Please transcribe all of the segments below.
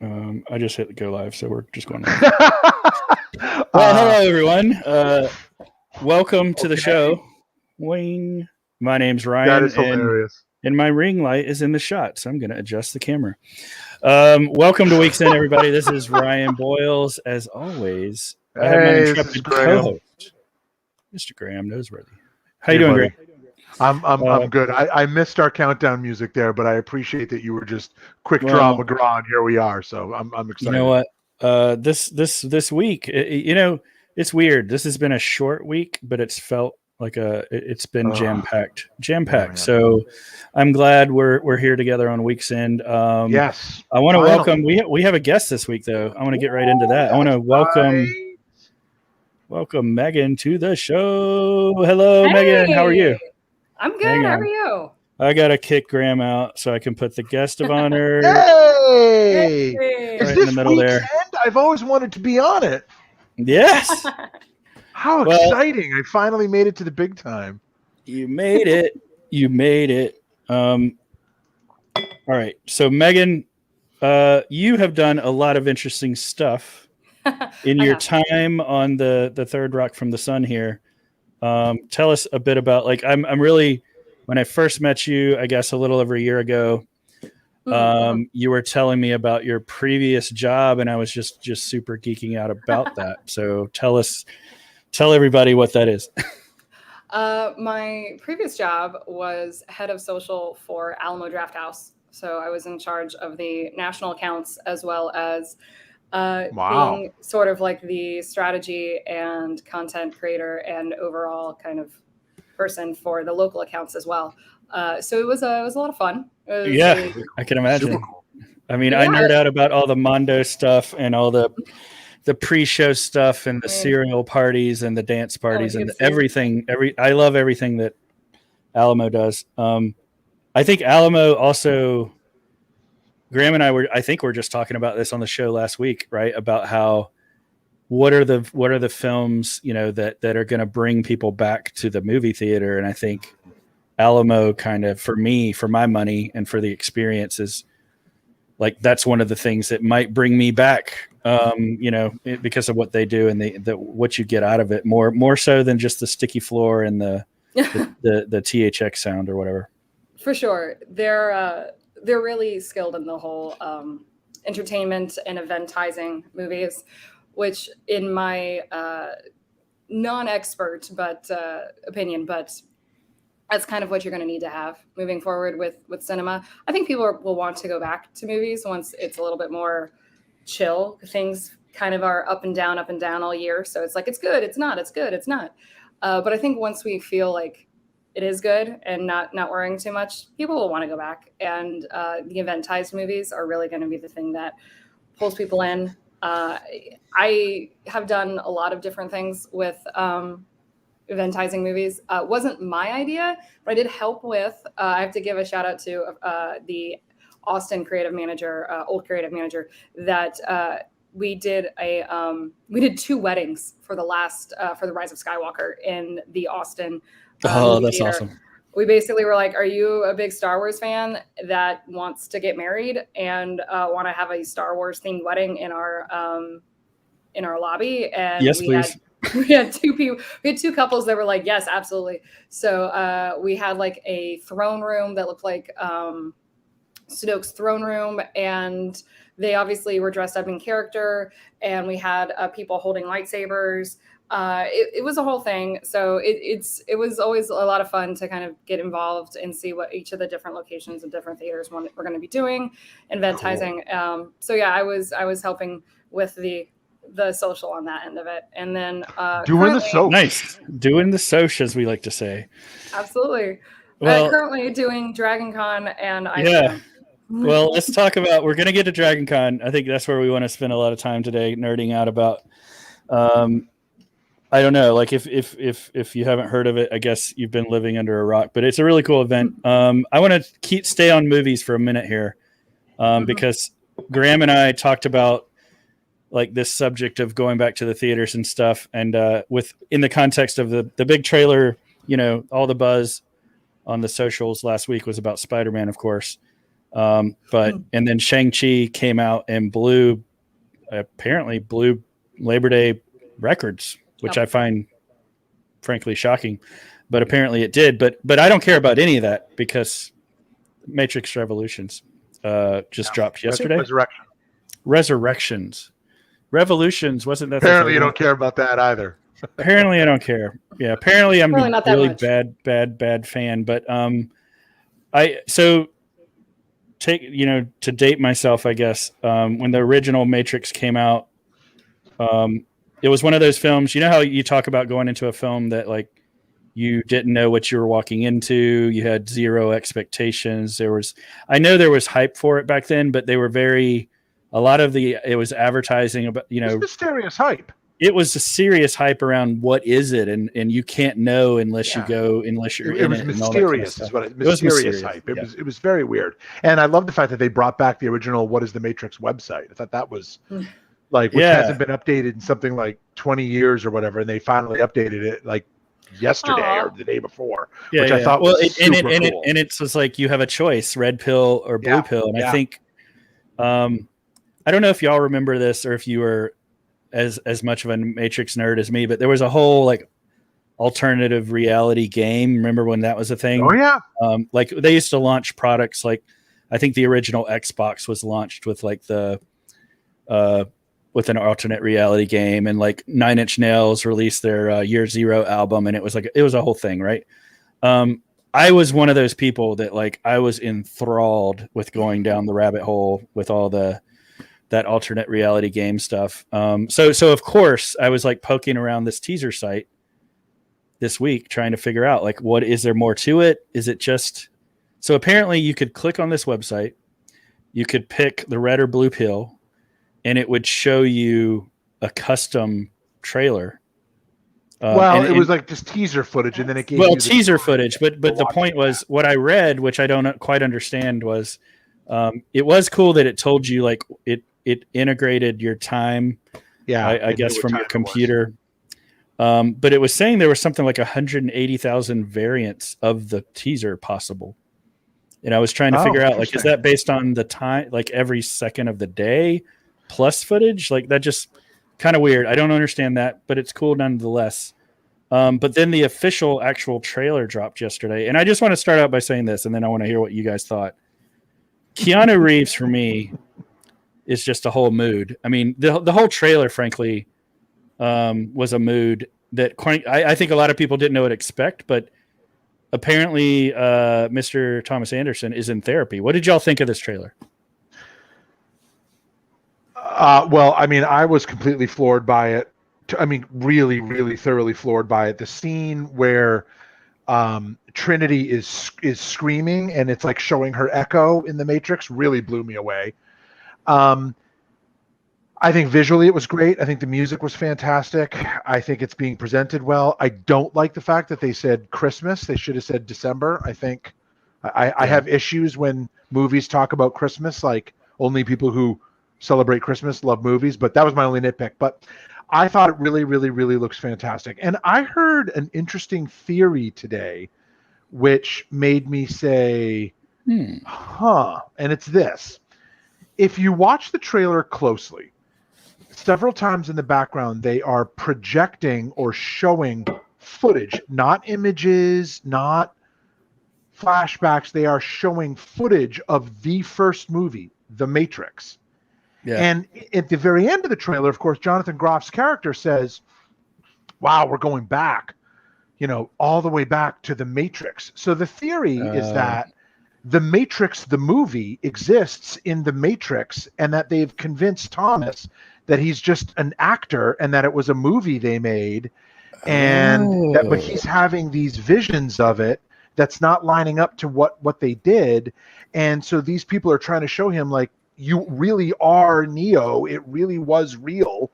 I just hit go live, so we're just going live. Well, hello everyone. Welcome to the show. Wing. My name's Ryan. That is hilarious. And my ring light is in the shot, so I'm going to adjust the camera. Welcome to Weeks In, everybody. This is Ryan Boyles. As always, I have my intrepid co-host, Mr. Graeme Noseworthy. How you doing, Graeme? I'm good. I missed our countdown music there, but I appreciate that you were just quick draw McGraw, and here we are. So I'm excited. You know what? This week, it's weird. This has been a short week, but it's felt like it's been jam-packed. Yeah. So I'm glad we're here together on Week's End. Yes. I want to welcome. We have a guest this week, though. I want to get right into that. I want to welcome Megan to the show. Hello, hey. Megan. How are you? I'm good. How are you? I gotta kick Graeme out so I can put the guest of honor. Hey! Right Is in this the middle Week's there. End? I've always wanted to be on it. Yes. How exciting! I finally made it to the big time. You made it. All right. So Megan, you have done a lot of interesting stuff in your time on the Third Rock from the Sun here. Tell us a bit about, like, I'm really, when I first met you, I guess a little over a year ago, you were telling me about your previous job, and I was just super geeking out about that. So tell everybody what that is. My previous job was head of social for Alamo Drafthouse. So I was in charge of the national accounts as well as being sort of like the strategy and content creator and overall kind of person for the local accounts as well. So it was a lot of fun. I can imagine. Cool. I mean, I nerd out about all the Mondo stuff and all the pre-show stuff and the cereal parties and the dance parties and everything. I love everything that Alamo does. I think Alamo also. Graeme and I we're just talking about this on the show last week, right? About how what are the films, that are going to bring people back to the movie theater, and I think Alamo kind of, for my money and for the experience, is like that's one of the things that might bring me back, because of what they do and what you get out of it more so than just the sticky floor and the THX sound or whatever. For sure, they're really skilled in the whole entertainment and eventizing movies, which in my non-expert opinion, but that's kind of what you're going to need to have moving forward with cinema. I think people will want to go back to movies once it's a little bit more chill. Things kind of are up and down all year. So it's like, it's good, it's not, it's good, it's not. But I think once we feel like it is good and not worrying too much, people will want to go back. And the eventized movies are really going to be the thing that pulls people in. I have done a lot of different things with eventizing movies. Wasn't my idea, but I did help with. I have to give a shout out to the Austin creative manager, old creative manager, that we did two weddings for the last for the Rise of Skywalker in the Austin. That's awesome. We basically were like, are you a big Star Wars fan that wants to get married and want to have a Star Wars themed wedding in our lobby? And yes, please. We had two people. We had two couples that were like, yes, absolutely. So we had like a throne room that looked like Snoke's throne room, and they obviously were dressed up in character, and we had people holding lightsabers. It was a whole thing. So it was always a lot of fun to kind of get involved and see what each of the different locations and different theaters we're going to be doing, eventizing. Cool. So yeah, I was helping with the social on that end of it. And then doing the social. Nice. Doing the social, as we like to say. Absolutely. Well, currently doing Dragoncon and Well, let's talk about, we're going to get to Dragoncon. I think that's where we want to spend a lot of time today, nerding out about I don't know, like if you haven't heard of it, I guess you've been living under a rock, but it's a really cool event. I want to stay on movies for a minute here, because Graeme and I talked about like this subject of going back to the theaters and stuff, and in the context of the big trailer, all the buzz on the socials last week was about Spider-Man, of course. But and then Shang-Chi came out and apparently blew Labor Day records, which I find frankly shocking. But apparently it did. But I don't care about any of that because Matrix Revolutions just dropped yesterday. Resurrections. Revolutions wasn't that? Apparently you don't care about that either. Apparently I don't care. Yeah, apparently I'm not that really much. bad fan. But to date myself, I guess, when the original Matrix came out, it was one of those films. You know how you talk about going into a film that like you didn't know what you were walking into. You had zero expectations. I know there was hype for it back then, but they were it was advertising about, It's mysterious hype. It was a serious hype around what is it, and you can't know unless you're in it was it. Mysterious, is what mysterious hype. It was very weird, and I love the fact that they brought back the original "What is the Matrix" website. I thought that was which hasn't been updated in something like 20 years or whatever, and they finally updated it like yesterday or the day before, which I thought was super cool. And it's just like you have a choice: red pill or blue pill. And I think, I don't know if y'all remember this or if you were as much of a Matrix nerd as me, but there was a whole like alternative reality game. Remember when that was a thing? Oh yeah. Like they used to launch products like, I think the original Xbox was launched with like with an alternate reality game, and like 9 Inch Nails released their Year Zero album, and it was a whole thing, right? I was one of those people that like I was enthralled with going down the rabbit hole with all that alternate reality game stuff. So of course I was like poking around this teaser site this week trying to figure out like, what is there more to it? Is it just, so apparently you could click on this website, you could pick the red or blue pill, and it would show you a custom trailer. It was like just teaser footage, and then it gave you teaser footage. But the point was, what I read, which I don't quite understand, was it was cool that it told you like it integrated your time. Yeah, I guess from your computer. But it was saying there was something like 180,000 variants of the teaser possible. And I was trying to figure out, like, is that based on the time, like every second of the day plus footage? Like that just kind of weird. I don't understand that, but it's cool nonetheless. But then the official actual trailer dropped yesterday. And I just want to start out by saying this, and then I want to hear what you guys thought. Keanu Reeves for me is just a whole mood. I mean, the whole trailer, frankly, was a mood that I think a lot of people didn't know what to expect, but apparently Mr. Thomas Anderson is in therapy. What did y'all think of this trailer? Well, I mean, I was completely floored by it. I mean, really, really thoroughly floored by it. The scene where Trinity is screaming and it's like showing her echo in the Matrix really blew me away. I think visually it was great. I think the music was fantastic. I think it's being presented well. I don't like the fact that they said Christmas. They should have said December. I think I have issues when movies talk about Christmas, like only people who celebrate Christmas love movies, but that was my only nitpick. But I thought it really, really, really looks fantastic. And I heard an interesting theory today, which made me say, and it's this. If you watch the trailer closely, several times in the background, they are projecting or showing footage, not images, not flashbacks. They are showing footage of the first movie, The Matrix. Yeah. And at the very end of the trailer, of course, Jonathan Groff's character says, wow, we're going back, all the way back to The Matrix. So the theory is that The Matrix, the movie, exists in The Matrix, and that they've convinced Thomas that he's just an actor and that it was a movie they made, and but he's having these visions of it that's not lining up to what they did. And so these people are trying to show him, like, you really are Neo. It really was real.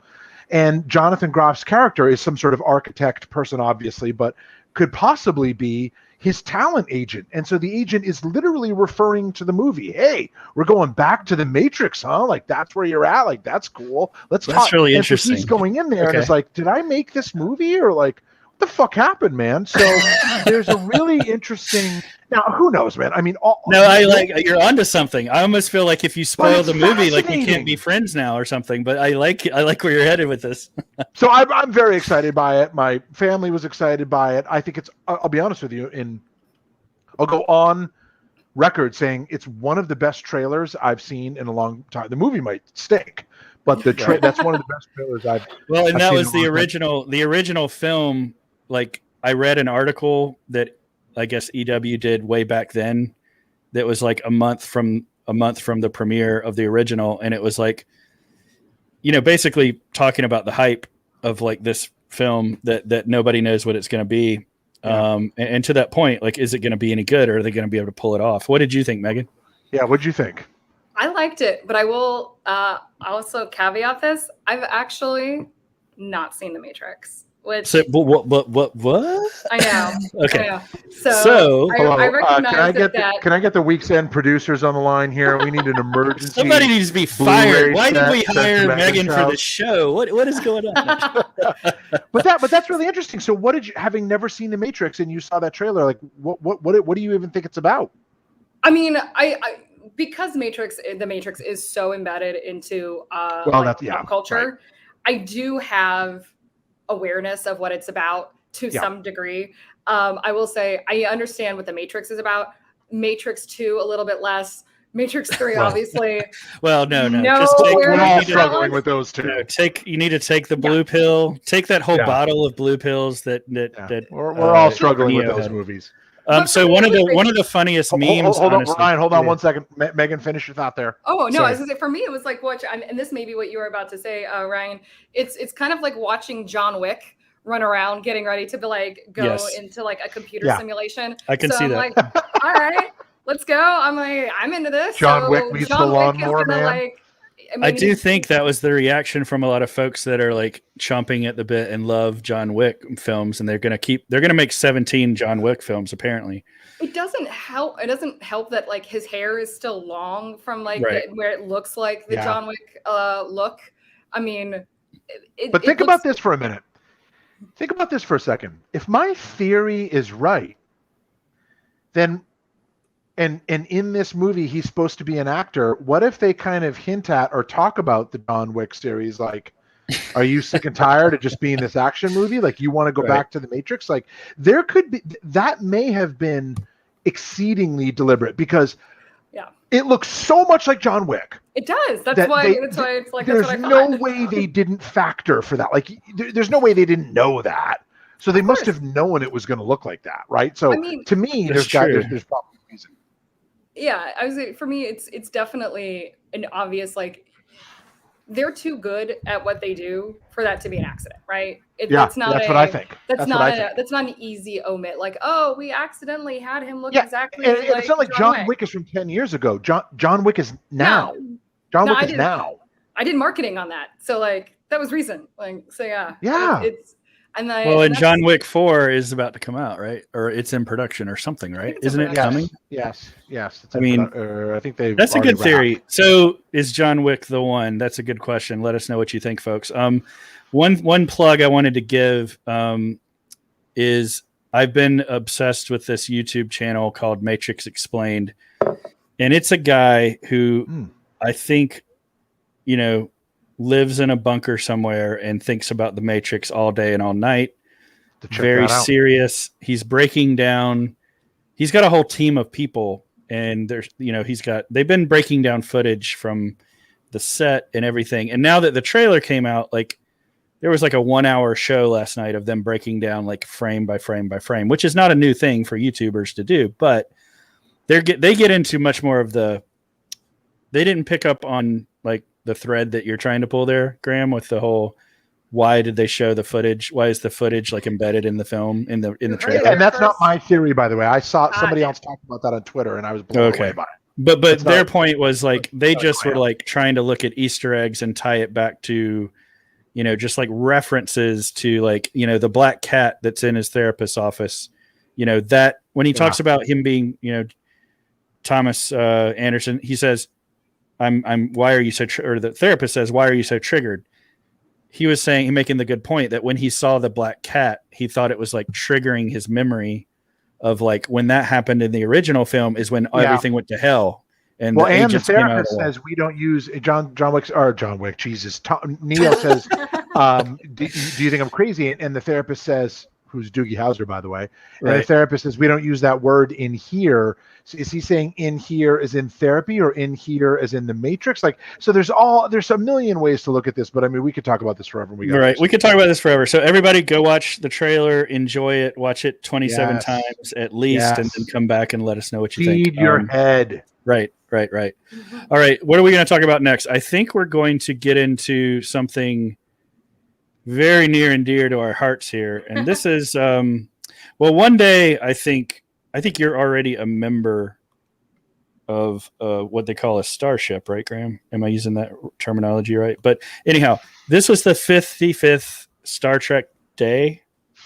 And Jonathan Groff's character is some sort of architect person, obviously, but could possibly be his talent agent. And so the agent is literally referring to the movie. Hey, we're going back to the Matrix, huh? Like, that's where you're at. Like, that's cool. Let's talk. That's really and interesting. So he's going in there and it's like, did I make this movie? Or like, what the fuck happened, man? So there's a really interesting Now, who knows, man? I mean, you're onto something. I almost feel like if you spoil the movie, like we can't be friends now or something. But I like where you're headed with this. So I'm very excited by it. My family was excited by it. I think I'll be honest with you, I'll go on record saying it's one of the best trailers I've seen in a long time. The movie might stink, but that's one of the best trailers I've. Well, and that was the original film. Like I read an article that I guess EW did way back then. That was like a month from the premiere of the original, and it was like, basically talking about the hype of like this film that nobody knows what it's going to be. Yeah. And to that point, like, is it going to be any good, or are they going to be able to pull it off? What did you think, Megan? Yeah, what did you think? I liked it, but I will also caveat this. I've actually not seen The Matrix. Which what? I know. Okay. I know. So I recognize can I get the Week's End producers on the line here? We need an emergency. Somebody needs to be fired. Why did we hire Megan for the show? What is going on? but that's really interesting. So what did you, having never seen The Matrix and you saw that trailer, like what do you even think it's about? I mean, I because The Matrix is so embedded into pop culture. Right. I do have awareness of what it's about to some degree. I will say I understand what The Matrix is about. Matrix 2 a little bit less. Matrix 3 obviously. Well, no. We're all struggling with those two. You need to take the blue pill. Take that whole bottle of blue pills that we're all struggling with those movies. So one of the funniest memes. Hold on, Ryan. Hold on 1 second. Megan, finish your thought there. Oh no! I was gonna say, for me, it was like and this may be what you were about to say, Ryan. It's kind of like watching John Wick run around, getting ready to go into like a computer simulation. I can see that. I'm like, all right, let's go. I'm into this. John Wick meets the lawnmower man. I do think that was the reaction from a lot of folks that are like chomping at the bit and love John Wick films, and they're going to make 17 John Wick films apparently. It doesn't help. It doesn't help that like his hair is still long from where it looks like the John Wick look. I mean, but think about this for a minute. Think about this for a second. If my theory is right, then and in this movie he's supposed to be an actor, what if they kind of hint at or talk about the John Wick series, like, are you sick and tired of just being this action movie? Like, you want to go back to the Matrix? Like, there could be, that may have been exceedingly deliberate, because it looks so much like John Wick. It does. That's why it's like, there's no way they didn't factor for that. Like, there's no way they didn't know that. So they must have known it was going to look like that, right? So to me, there's probably a reason. Yeah, I was say, for me, it's definitely an obvious, like, they're too good at what they do for that to be an accident, right? That's what I think. That's not an easy omit. Like, oh, we accidentally had him look exactly. And it's not like John Wick is from 10 years ago. John Wick is now. John Wick is now. I did marketing on that, so like that was recent. Like, so yeah. It's. And John Wick 4 is about to come out, right? Or it's in production or something, right? Isn't it coming? Yes. I think that's a good theory. So is John Wick the one? That's a good question. Let us know what you think, folks. One plug I wanted to give is I've been obsessed with this YouTube channel called Matrix Explained. And it's a guy who I think, lives in a bunker somewhere and thinks about the Matrix all day and all night. Very serious. He's breaking down. He's got a whole team of people, and there's, they've been breaking down footage from the set and everything. And now that the trailer came out, like there was like a 1 hour show last night of them breaking down like frame by frame by frame, which is not a new thing for YouTubers to do, but they get into much more of they didn't pick up on like the thread that you're trying to pull there, Graeme, with the whole, why did they show the footage? Why is the footage like embedded in the film, in the trailer? And that's not my theory, by the way. I saw somebody else talking about that on Twitter, and I was blown away by it. But their point was like, they just were like trying to look at Easter eggs and tie it back to, just like references to like, the black cat that's in his therapist's office, that when he talks about him being, Thomas Anderson, he says, why are you so, or the therapist says, why are you so triggered? He was making the good point that when he saw the black cat, he thought it was like triggering his memory of like when that happened in the original film is when everything went to hell. And well, the and the agents came out of therapist the wall. says we don't use John Wick. Jesus, Neo says, do you think I'm crazy? And the therapist says, who's Doogie Howser, by the way, and the therapist says we don't use that word in here. So is he saying in here as in therapy or in here as in the Matrix? Like, so there's a million ways to look at this, but I mean, we could talk about this forever. We could talk about this forever. So everybody go watch the trailer, enjoy it, watch it 27 times at least, and then come back and let us know what you think. Feed your head. Right. All right. What are we going to talk about next? I think we're going to get into something very near and dear to our hearts here. And this is, one day I think you're already a member of what they call a starship, right, Graeme? Am I using that terminology right? But anyhow, this was the 55th Star Trek Day.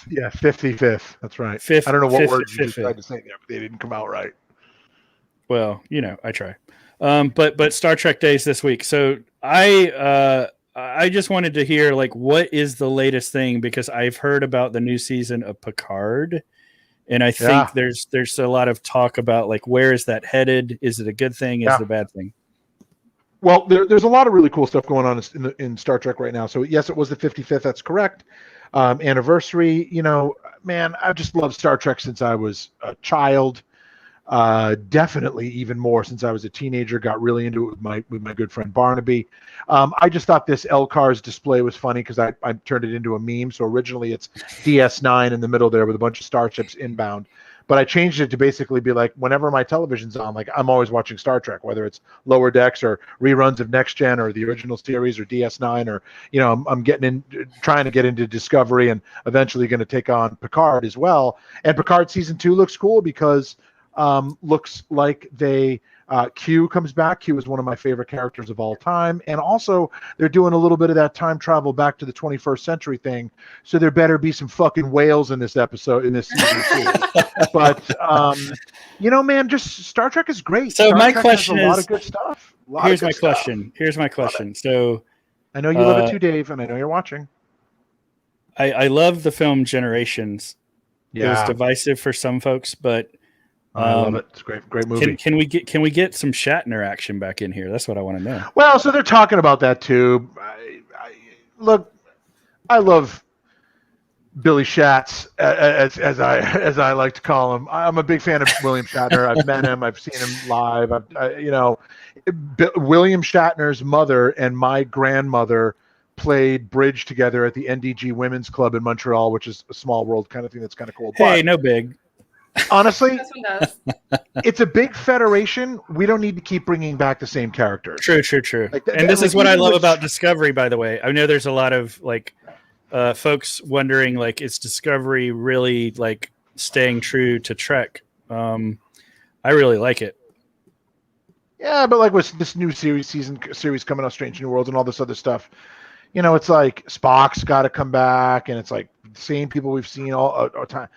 Yeah, 55th. That's right. I don't know what words you tried to say there, but they didn't come out right. Well, I try. But Star Trek Days this week. So I just wanted to hear like what is the latest thing, because I've heard about the new season of Picard, and I think there's a lot of talk about like where is that headed? Is it a good thing? Is it a bad thing? Well, there's a lot of really cool stuff going on in Star Trek right now. So yes, it was the 55th. That's correct. Anniversary. Man, I've just loved Star Trek since I was a child. Definitely even more since I was a teenager. Got really into it with my good friend Barnaby. I just thought this LCARS display was funny because I turned it into a meme. So originally it's DS9 in the middle there with a bunch of starships inbound, but I changed it to basically be like whenever my television's on, like I'm always watching Star Trek, whether it's Lower Decks or reruns of Next Gen or the original series or DS9 or I'm trying to get into Discovery and eventually going to take on Picard as well. And Picard season 2 looks cool because looks like Q comes back. Q is one of my favorite characters of all time, and also they're doing a little bit of that time travel back to the 21st century thing, so there better be some fucking whales in this episode, in this season too. But man, just Star Trek is great. So Star my Trek question has a is, lot of good stuff. Here's my question. So I know you love it too, Dave, and I know you're watching. I love the film Generations. Yeah. It was divisive for some folks, but I love it. It's a great movie. Can we get some Shatner action back in here? That's what I want to know. Well, so they're talking about that too. I love Billy Shatz, as I like to call him. I'm a big fan of William Shatner. I've met him. I've seen him live. William Shatner's mother and my grandmother played bridge together at the NDG Women's Club in Montreal, which is a small world kind of thing. That's kind of cool. Hey, no big. Honestly, it's a big federation. We don't need to keep bringing back the same characters. True. And this is what I love about Discovery, by the way. I know there's a lot of folks wondering, like, is Discovery really like staying true to Trek? I really like it. Yeah, but like with this new series coming out, Strange New Worlds and all this other stuff, it's like Spock's got to come back, and it's like the same people we've seen all time.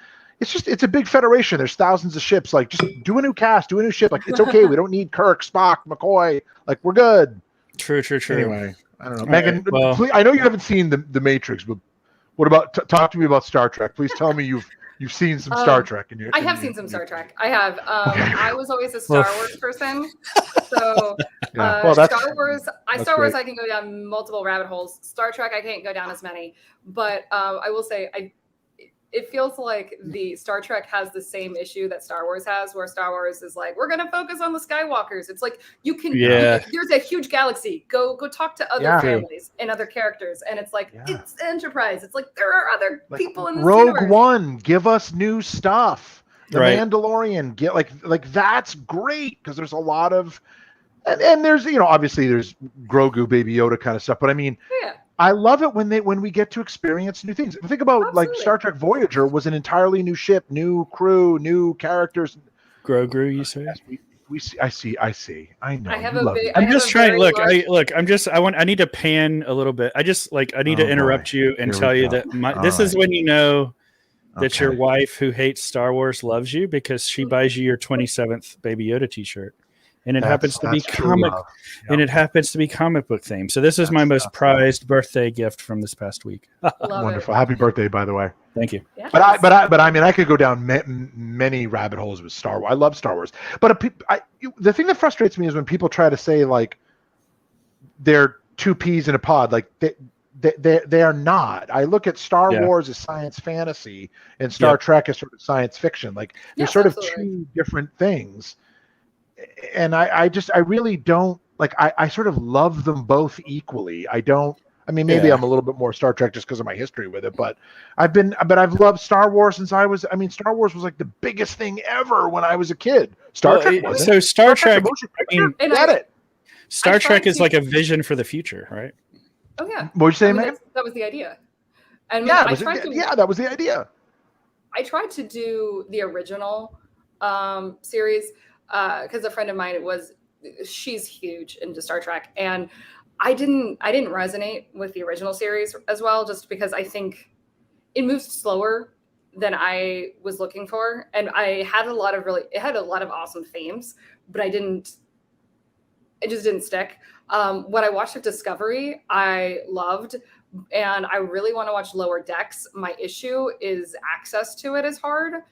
It's a big federation. There's thousands of ships. Like, just do a new cast, do a new ship. Like, it's okay. We don't need Kirk, Spock, McCoy. Like, we're good. True. Anyway, I don't know. Megan, please, I know you haven't seen the Matrix, but what about talk to me about Star Trek? Please tell me you've seen some Star Trek. I have seen some Star Trek. I have. I was always a Star Wars person. So Star Wars, Star Wars, I can go down multiple rabbit holes. Star Trek, I can't go down as many. But I will say, it feels like the Star Trek has the same issue that Star Wars has, where Star Wars is like, we're going to focus on the Skywalkers. It's like, there's a huge galaxy. Go talk to other families and other characters. And it's like, it's Enterprise. It's like, there are other people in this universe. Rogue One, give us new stuff. The Mandalorian, get like that's great, because there's a lot of, and there's, obviously there's Grogu, Baby Yoda kind of stuff. But I mean, I love it when we get to experience new things. Think about like Star Trek Voyager was an entirely new ship, new crew, new characters. Grogu, you say? We see. I see. I know. I'm just trying. Look. I need to pan a little bit. I need to interrupt you and tell you that this is when you know that your wife, who hates Star Wars, loves you, because she buys you your 27th Baby Yoda T-shirt. and it happens to be comic, Yep. and it happens to be comic book themed. So this is my most prized birthday gift from this past week. Wonderful. Happy birthday, by the way. Thank you. Yes. But I mean, I could go down many rabbit holes with Star Wars. I love Star Wars, but the thing that frustrates me is when people try to say like they're two peas in a pod. Like they are not. I look at Star Wars as science fantasy and Star Trek as sort of science fiction. Like they're sort of two different things. And I really don't like, I sort of love them both equally. I mean, maybe I'm a little bit more Star Trek just because of my history with it, but I've loved Star Wars since Star Wars was like the biggest thing ever when I was a kid. Star Trek wasn't. So Star Trek, Star Trek is like a vision for the future, right? Oh yeah. What were you saying, Megan? That was the idea. And that was the idea. I tried to do the original series because a friend of mine she's huge into Star Trek, and I didn't resonate with the original series as well, just because I think it moves slower than I was looking for, and it had a lot of awesome themes, but it just didn't stick. What I watched of Discovery, I loved, and I really want to watch Lower Decks. My issue is access to it is hard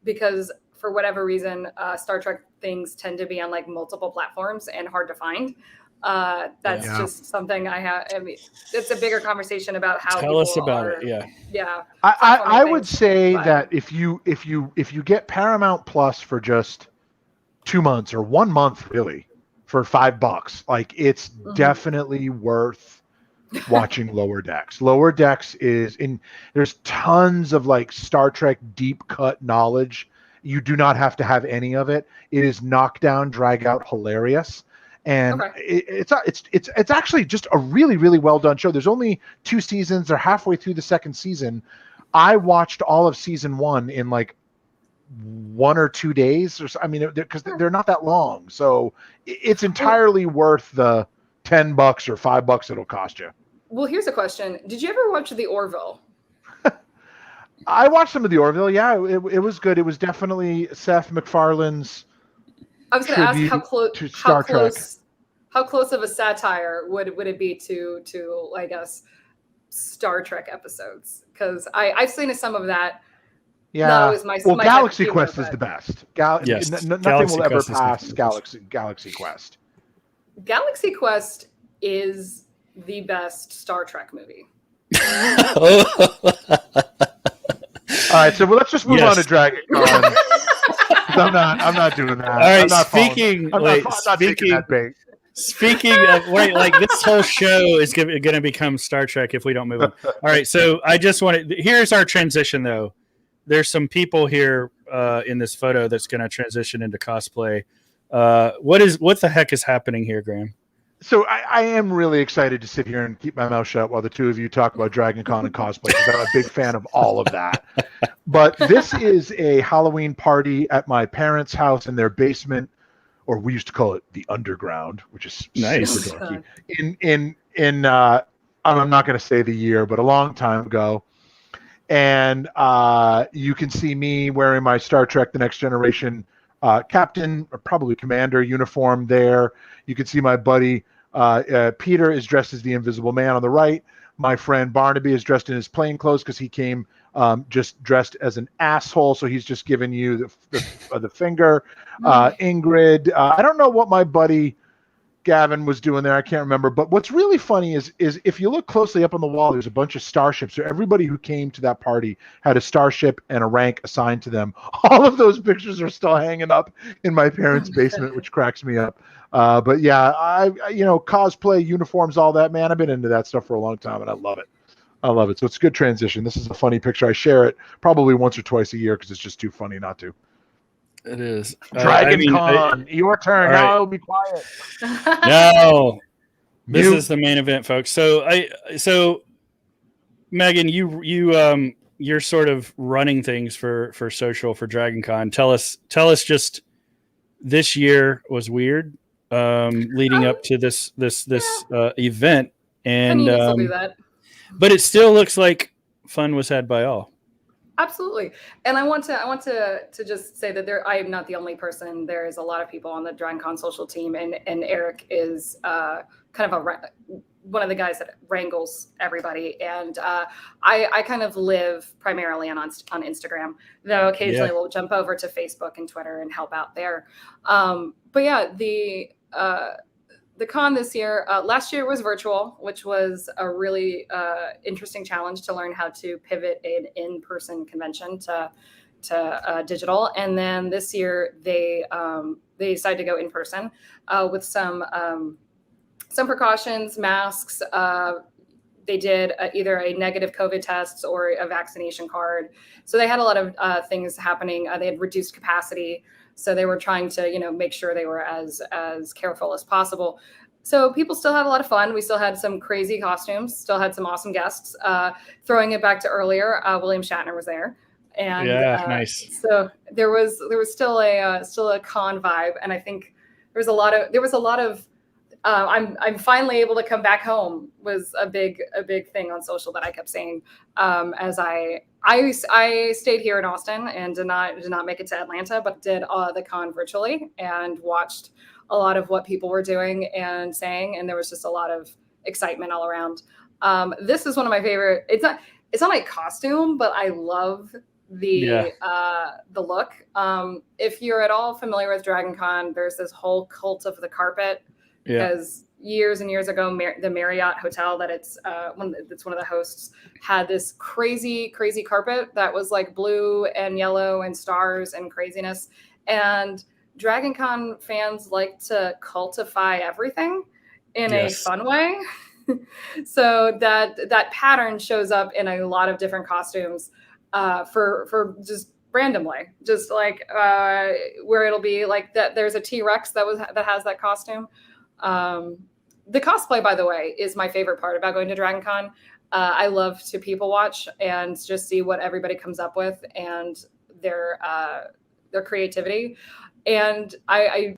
because for whatever reason, Star Trek things tend to be on like multiple platforms and hard to find. That's just something I have. I mean, it's a bigger conversation about how. Tell us about it. Yeah. I would say that if you get Paramount Plus for just 2 months or 1 month, really, for $5, like it's definitely worth watching Lower Decks. Lower Decks there's tons of like Star Trek deep cut knowledge. You do not have to have any of it. It is knockdown, drag out, hilarious. And it's actually just a really, really well done show. There's only 2 seasons. They're halfway through the second season. I watched all of season 1 in like 1 or 2 days. Because they're not that long. So it's entirely worth the $10 or $5 it'll cost you. Well, here's a question. Did you ever watch The Orville? I watched some of The Orville. Yeah, it was good. It was definitely Seth MacFarlane's. I was going to ask how close of a satire would it be to I guess Star Trek episodes? Because I've seen some of that. Yeah. My Galaxy Quest is the best. Nothing will ever pass Galaxy Quest. Galaxy Quest is the best Star Trek movie. All right, so let's just move on to Dragoncon. I'm not doing that. All right, speaking of this whole show is going to become Star Trek if we don't move on. All right, so I just here's our transition though. There's some people here in this photo that's going to transition into cosplay. What the heck is happening here, Graeme? So I am really excited to sit here and keep my mouth shut while the two of you talk about Dragoncon and cosplay, because I'm a big fan of all of that. But this is a Halloween party at my parents' house in their basement, or we used to call it the underground, which is nice. Super dorky. In I'm not going to say the year, but a long time ago. And you can see me wearing my Star Trek: The Next Generation captain, or probably commander uniform there. You can see my buddy Peter is dressed as the Invisible Man on the right. My friend Barnaby is dressed in his plain clothes because he came just dressed as an asshole, so he's just giving you the finger. Ingrid, I don't know what my buddy Gavin was doing there. I can't remember. But what's really funny is if you look closely up on the wall, there's a bunch of starships. So everybody who came to that party had a starship and a rank assigned to them. All of those pictures are still hanging up in my parents' basement, which cracks me up. But yeah, cosplay, uniforms, all that, man, I've been into that stuff for a long time, and I love it. So it's a good transition. This is a funny picture. I share it probably once or twice a year because it's just too funny not to. It is. Dragoncon, your turn. Right. Now I'll be quiet. No. This is the main event, folks. So Megan, you're sort of running things for social for Dragoncon. Tell us just this year was weird, leading up to this event, and do that. But it still looks like fun was had by all. Absolutely. And I want to just say that I am not the only person. There is a lot of people on the Dragoncon social team, and Eric is kind of one of the guys that wrangles everybody. And I kind of live primarily on Instagram, though occasionally we'll jump over to Facebook and Twitter and help out there. But yeah, the con this year, last year was virtual, which was a really interesting challenge to learn how to pivot an in-person convention to digital. And then this year they decided to go in person with some precautions, masks. They did either a negative COVID test or a vaccination card. So they had a lot of things happening. They had reduced capacity. So they were trying to, make sure they were as careful as possible. So people still had a lot of fun. We still had some crazy costumes, still had some awesome guests. Throwing it back to earlier, William Shatner was there. And nice. So there was still a con vibe. And I think there was a lot of I'm finally able to come back home was a big thing on social that I kept saying as I stayed here in Austin and did not make it to Atlanta, but did the con virtually and watched a lot of what people were doing and saying, and there was just a lot of excitement all around. This is one of my favorite. It's not my costume, but I love the look. If you're at all familiar with DragonCon, there's this whole cult of the carpet. Because years and years ago, the Marriott Hotel that's one of the hosts had this crazy carpet that was like blue and yellow and stars and craziness. And DragonCon fans like to cultify everything in a fun way. So that pattern shows up in a lot of different costumes for just randomly, just like where it'll be like that. There's a T-Rex that has that costume. The cosplay, by the way, is my favorite part about going to DragonCon. I love to people watch and just see what everybody comes up with and their creativity. And I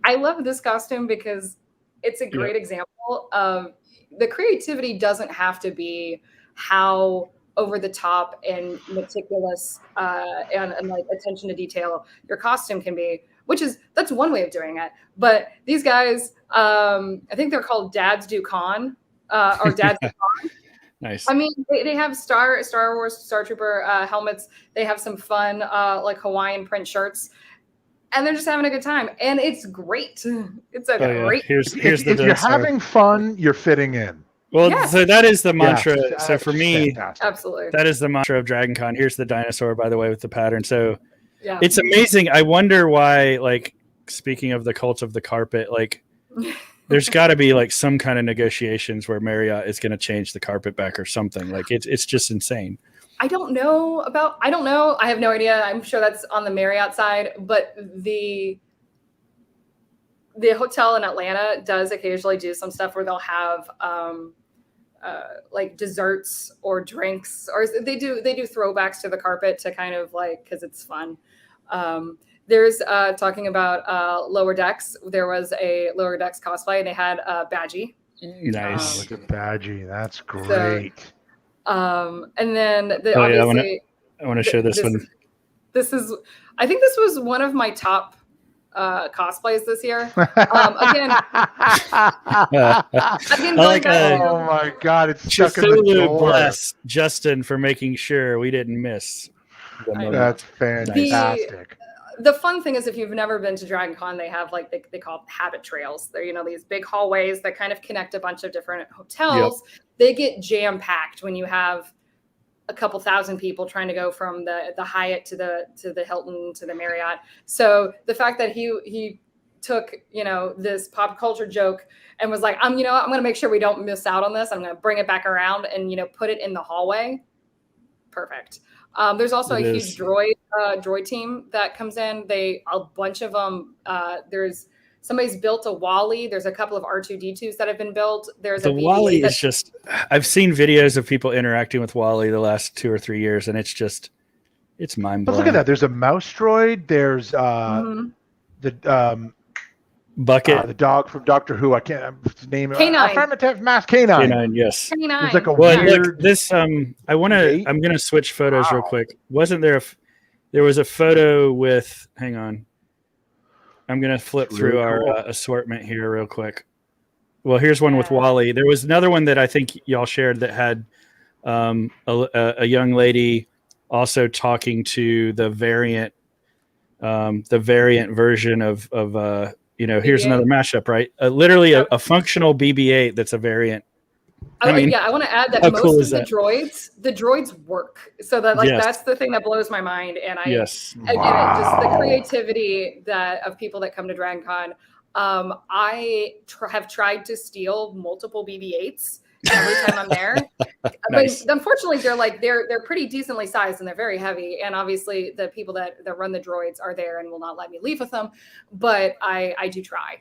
love this costume because it's a great example of the creativity doesn't have to be how over the top and meticulous and like attention to detail your costume can be. That's one way of doing it. But these guys, I think they're called Dads Do Con, or Dads Do Con. Nice. I mean, they have Star Wars Star Trooper helmets. They have some fun like Hawaiian print shirts, and they're just having a good time. And it's great. It's a great. Here's the. If you're having fun, you're fitting in. Well, so that is the mantra. So for me, absolutely, that is the mantra of DragonCon. Here's the dinosaur, by the way, with the pattern. So. Yeah. It's amazing. I wonder why, like, speaking of the cult of the carpet, like, there's got to be, like, some kind of negotiations where Marriott is going to change the carpet back or something. Like, it's just insane. I don't know. I have no idea. I'm sure that's on the Marriott side. But the hotel in Atlanta does occasionally do some stuff where they'll have like desserts or drinks, or they do throwbacks to the carpet to kind of like, because it's fun. There's talking about Lower Decks. There was a Lower Decks cosplay and they had Badgie. Nice. Look at Badgie. That's great. So, and then I want to show this one. I think this was one of my top cosplays this year. Again, oh my God, it's stuck in the door. Bless Justin for making sure we didn't miss. That's fantastic. The fun thing is, if you've never been to DragonCon, they have like they call it habit trails. They're these big hallways that kind of connect a bunch of different hotels. Yep. They get jam packed when you have a couple thousand people trying to go from the Hyatt to the Hilton to the Marriott. So the fact that he took this pop culture joke and was like, I'm going to make sure we don't miss out on this. I'm going to bring it back around and put it in the hallway. Perfect. There's also a huge droid team that comes in. A bunch of them. There's somebody's built a Wally. There's a couple of R2D2s that have been built. There's the Wally is just. I've seen videos of people interacting with Wally the last 2 or 3 years, and it's mind blowing. But look at that. There's a mouse droid. There's Bucket. The dog from Doctor Who. I can't name it. Canine. Affirmative mask. Canine. Canine, yes. Canine. There's like a Well, weird. look, this I'm gonna switch photos real Wow. quick. Wasn't there there was a photo with? Hang on. I'm gonna flip through our assortment here real quick. Well, here's one with Wally. There was another one that I think y'all shared that had a young lady also talking to the variant version of here's another mashup, right? Literally a functional BB-8 that's a variant. I want to add that how most cool of is the that? droids work. So that that's the thing that blows my mind. And just the creativity of people that come to Dragoncon. I have tried to steal multiple BB-8s every time I'm there. Nice. But unfortunately, they're pretty decently sized and they're very heavy. And obviously, the people that run the droids are there and will not let me leave with them. But I do try.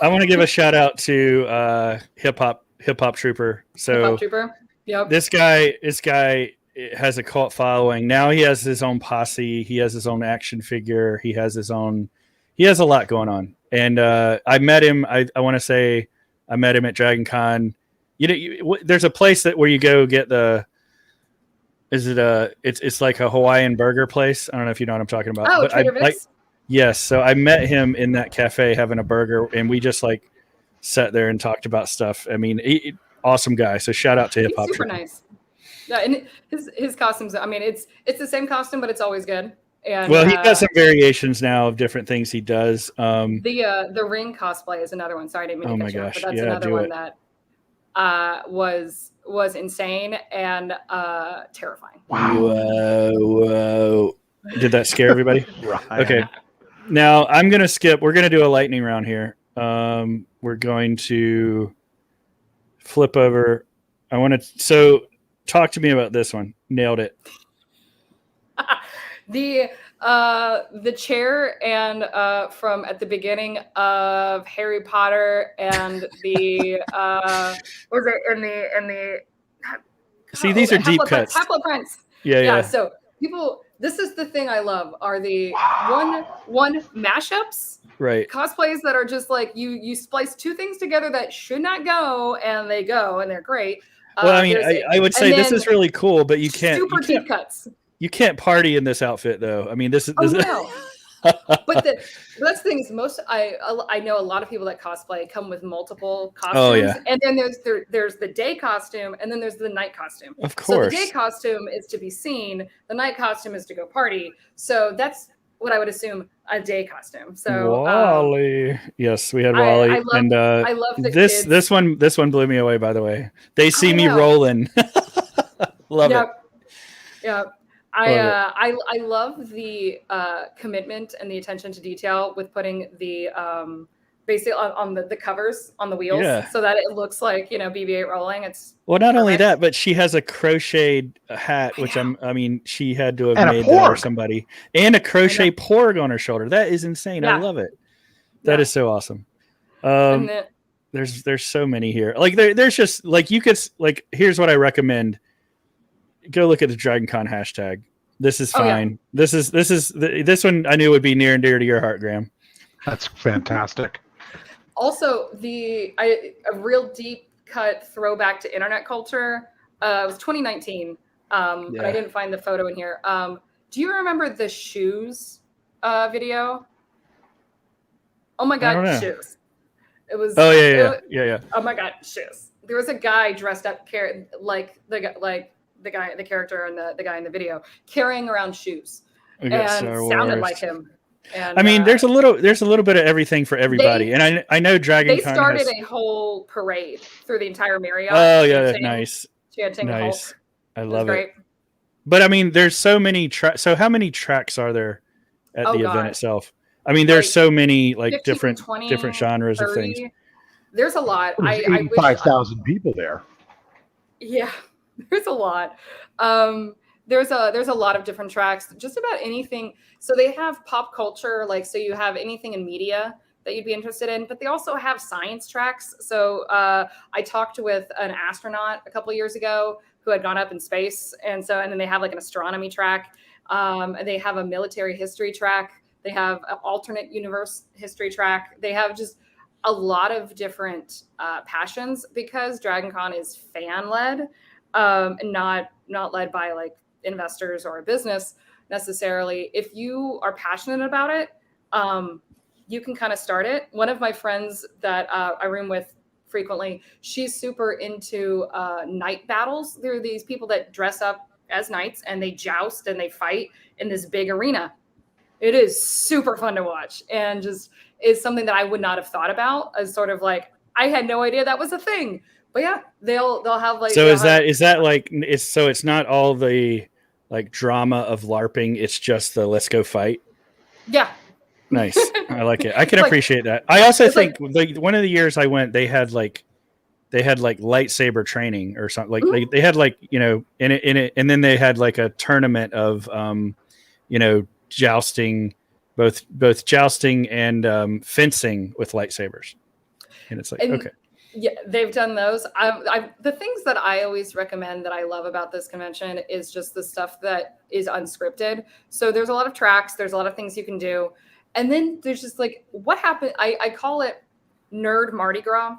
I want to give a shout out to Hip Hop Trooper. So Hip Hop Trooper. Yep. This guy has a cult following. Now he has his own posse. He has his own action figure. He has a lot going on. And I met him. I want to say I met him at Dragoncon. There's a place where you go get it's like a Hawaiian burger place. I don't know if you know what I'm talking about. Oh, Trader Vic's? Yes. So I met him in that cafe having a burger, and we just sat there and talked about stuff. I mean, awesome guy. So shout out to Hip Hop. Super nice. Yeah, and his costumes. I mean, it's the same costume, but it's always good. And he does some variations now of different things he does. The ring cosplay is another one. Sorry, I didn't mean to cut you off, but that's another one that was insane and terrifying. Whoa. Did that scare everybody? Right. Okay. Now I'm gonna skip. We're gonna do a lightning round here. We're going to flip over. So talk to me about this one. Nailed it. The chair and from at the beginning of Harry Potter and the was it in the see, these are deep cuts. Half-Blood Prince. Yeah. So this is the thing I love are the one mashups. Right. Cosplays that are just like you splice two things together that should not go and they go and they're great. Well, I mean, I would say this is really cool, but you can't deep cuts. You can't party in this outfit, though. I mean, this is. No. But that's the thing is I know a lot of people that cosplay come with multiple costumes. Oh, yeah. And then there's the day costume and then there's the night costume. Of course. So the day costume is to be seen. The night costume is to go party. So that's what I would assume a day costume. So Wally. Yes, we had Wally. I love the this kids. this one blew me away, by the way. They see me rolling. Love it. Yeah. I love the commitment and the attention to detail with putting the basically on the covers on the wheels so that it looks like BB-8 rolling. It's not only that, but she has a crocheted hat, which she had to have made that or somebody, and a crochet porg on her shoulder. That is insane. Yeah. I love it. That is so awesome. There's so many here. There's just you could here's what I recommend. Go look at the Dragoncon hashtag. This is fine. Yeah. This one I knew would be near and dear to your heart, Graeme. That's fantastic. Also, a real deep cut throwback to internet culture. It was 2019, but I didn't find the photo in here. Do you remember the shoes video? Oh my God, shoes! It was. Oh yeah. Oh my God, shoes! There was a guy dressed up like the character and the guy in the video carrying around shoes and sounded like him. And, I mean, there's a little bit of everything for everybody, and I know Dragoncon. They started a whole parade through the entire Marriott. Oh yeah, nice. Nice. I love it. But I mean, there's so many tracks. So how many tracks are there at the event itself? I mean, there's so many 15, different 20, different genres 30. Of things. There's a lot. There's 85,000 people there. Yeah. There's a lot. There's a lot of different tracks, just about anything. So they have pop culture, so you have anything in media that you'd be interested in, but they also have science tracks. So I talked with an astronaut a couple of years ago who had gone up in space. And then they have an astronomy track. And they have a military history track. They have an alternate universe history track. They have just a lot of different passions because Dragoncon is fan led, and not led by like investors or a business necessarily. If you are passionate about it, you can kind of start it. One of my friends that I room with frequently, she's super into knight battles. There are these people that dress up as knights and they joust and they fight in this big arena. It is super fun to watch and just is something that I would not have thought about as sort of like, I had no idea that was a thing. But yeah, they'll have like. So is that like it's not all the like drama of LARPing, it's just the let's go fight? Yeah. Nice. I like it. I can appreciate that. I also think like one of the years I went, they had like lightsaber training or something. Like they had like, you know, in it, and then they had like a tournament of you know, jousting, both jousting and fencing with lightsabers. And it's like, okay. Yeah, they've done those. The things that I always recommend that I love about this convention is just the stuff that is unscripted. So there's a lot of tracks, there's a lot of things you can do. And then there's just like, what happened? I call it nerd Mardi Gras.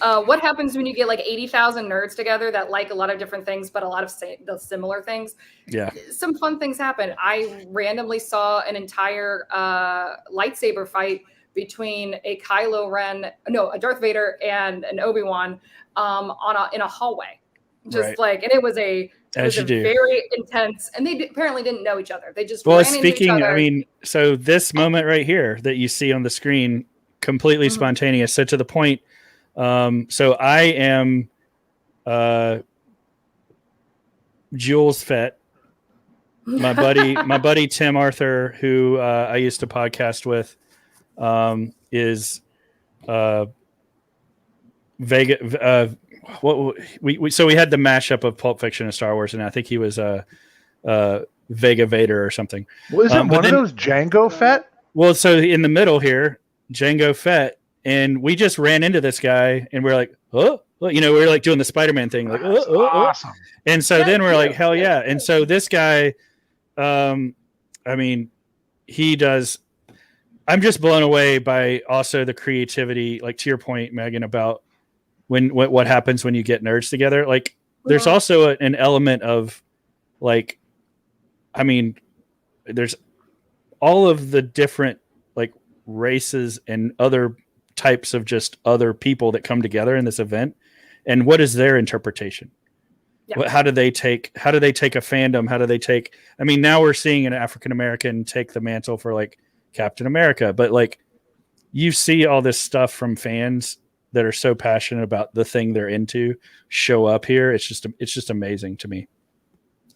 What happens when you get like 80,000 nerds together that like a lot of different things, but a lot of the similar things? Yeah. Some fun things happen. I randomly saw an entire lightsaber fight between a Darth Vader and an Obi-Wan in a hallway. Just like, and it was very intense, and they apparently didn't know each other. They just ran into each other. I mean, so this moment right here that you see on the screen, completely spontaneous. So to the point, so I am Jules Fett, my buddy Tim Arthur, who I used to podcast with, is Vega. So we had the mashup of Pulp Fiction and Star Wars, and I think he was Vega Vader or something. Was it one of those Jango Fett? Well, so in the middle here, Jango Fett, and we just ran into this guy, and we're like, oh, well, you know, we were like doing the Spider-Man thing, like, awesome. And so then we're like, hell yeah! And so this guy, I mean, he does. I'm just blown away by also the creativity, like to your point, Megan, about what happens when you get nerds together. Like there's also an element of like, I mean, there's all of the different like races and other types of just other people that come together in this event. And what is their interpretation? Yeah. How do they take a fandom? I mean, now we're seeing an African-American take the mantle for like Captain America, but like you see all this stuff from fans that are so passionate about the thing they're into show up here. It's just amazing to me.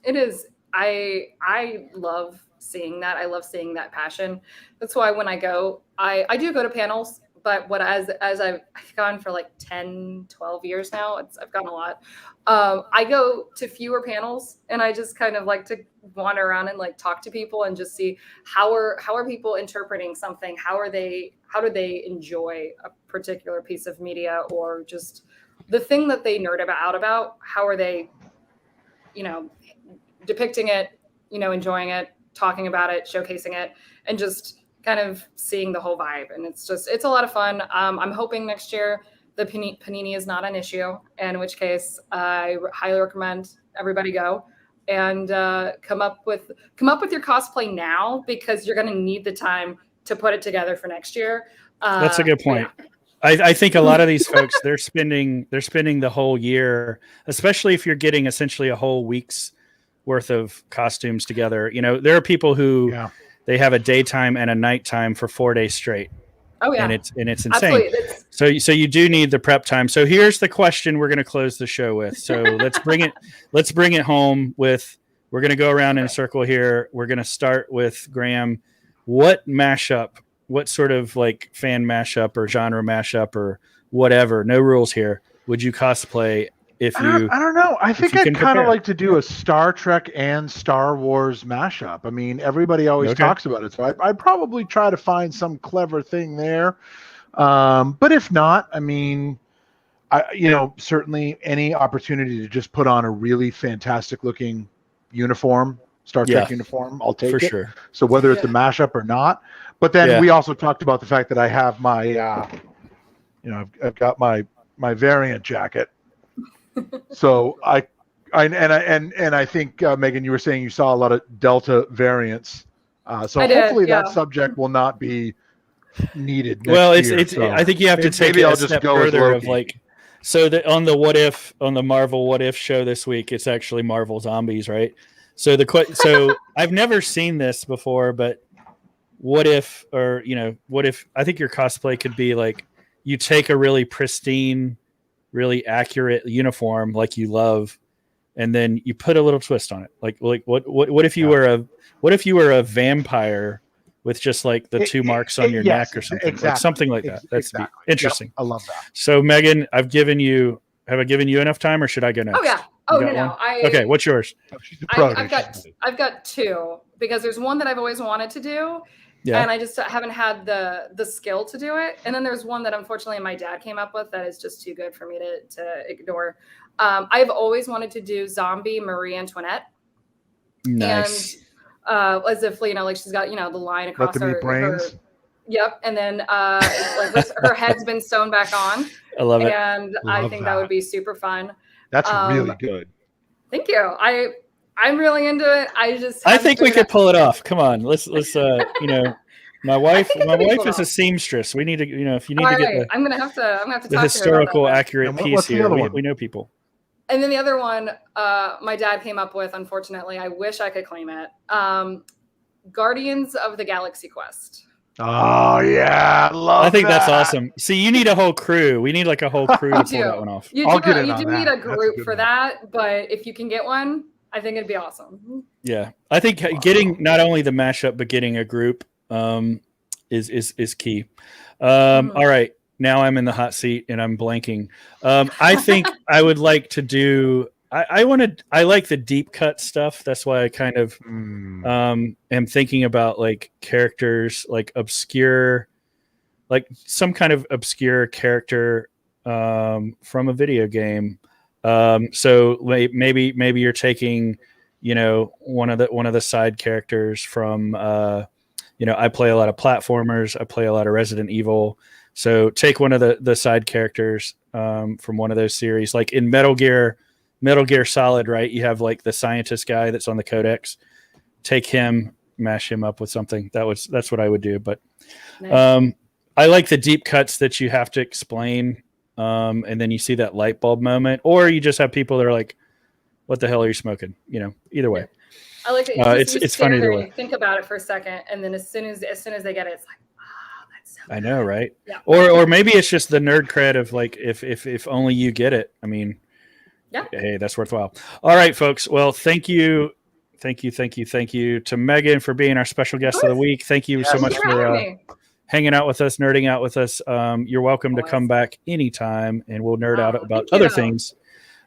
It is. I love seeing that. I love seeing that passion. That's why when I go, I do go to panels, but as I've gone for like 10, 12 years now, I've gone a lot. I go to fewer panels, and I just kind of like to wander around and like talk to people and just see how are people interpreting something? How do they enjoy a particular piece of media, or just the thing that they nerd about? How are they, you know, depicting it, you know, enjoying it, talking about it, showcasing it, and just kind of seeing the whole vibe. And it's a lot of fun. I'm hoping next year the panini is not an issue, in which case I highly recommend everybody go and come up with your cosplay now, because you're going to need the time to put it together for next year. That's a good point. Yeah. I think a lot of these folks, they're spending the whole year, especially if you're getting essentially a whole week's worth of costumes together. You know, there are people who they have a daytime and a nighttime for 4 days straight. Oh yeah. And it's insane. So you do need the prep time. So here's the question we're going to close the show with. So let's bring it home with, we're going to go around in a circle here. We're going to start with Graeme. What sort of like fan mashup or genre mashup or whatever, no rules here, would you cosplay if you? I don't know. I think I'd kind of like to do a Star Trek and Star Wars mashup. I mean, everybody always talks about it, so I'd probably try to find some clever thing there. But if not, I mean, certainly any opportunity to just put on a really fantastic looking uniform Star Trek uniform, I'll take for it. sure. So whether it's a mashup or not, but then we also talked about the fact that I have my, I've got my variant jacket. So I think Megan, you were saying you saw a lot of Delta variants. So hopefully that subject will not be needed next year. It's. I think you have to take it a step further of like. So on the Marvel What If show this week, it's actually Marvel Zombies, right? So so I've never seen this before, but what if I think your cosplay could be like you take a really pristine, really accurate uniform like you love, and then you put a little twist on it. Like what if you were a vampire with just like the two marks on your neck or something, like something like that. That's interesting. Yep, I love that. So Megan, have I given you enough time, or should I go next? Oh yeah. Oh no. Okay, what's yours? She's a pro. I've got two, because there's one that I've always wanted to do. Yeah. And I just haven't had the skill to do it. And then there's one that unfortunately my dad came up with that is just too good for me to ignore. I've always wanted to do zombie Marie Antoinette. Nice. And as if, like she's got, the line across her brains. Yep. And then like her head's been sewn back on. I love it. And I think that would be super fun. That's really good. Thank you. I'm really into it. I think we could pull it off. Come on, let's my wife is a seamstress. We need to, if you need to get I'm gonna have to the talk historical to her about accurate piece here. We know people. And then the other one, my dad came up with. Unfortunately, I wish I could claim it. Guardians of the Galaxy Quest. Oh yeah, I think that's awesome. See, you need a whole crew. We need like a whole crew to pull that one off. You do need a group for that, but if you can get one, I think it'd be awesome. Yeah, I think getting not only the mashup but getting a group is key. All right, now I'm in the hot seat and I'm blanking. I think I would like to do. I like the deep cut stuff. That's why I kind of am thinking about like characters, like obscure, like some kind of obscure character from a video game. So maybe you're taking, one of the side characters from, I play a lot of platformers. I play a lot of Resident Evil. So take one of the side characters from one of those series, like in Metal Gear Solid, right? You have like the scientist guy that's on the codex. Take him, mash him up with something. That's what I would do. But nice. I like the deep cuts that you have to explain. And then you see that light bulb moment, or you just have people that are like, what the hell are you smoking? Either way. I like it. It's funny either way. Think about it for a second. And then as soon as they get it, it's like, wow, that's so I know, right? Yeah. Or maybe it's just the nerd cred of like, if only you get it. I mean, yeah. Hey, that's worthwhile. All right, folks. Well, thank you to Megan for being our special guest of the week. Thank you so much for hanging out with us, nerding out with us. You're welcome to come back anytime, and we'll nerd out about other things.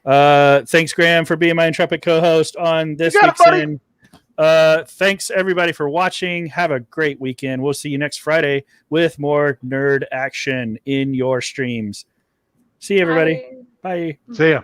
Thanks, Graeme, for being my intrepid co-host on this week's In. Thanks, everybody, for watching. Have a great weekend. We'll see you next Friday with more nerd action in your streams. See you, everybody. Bye. See ya.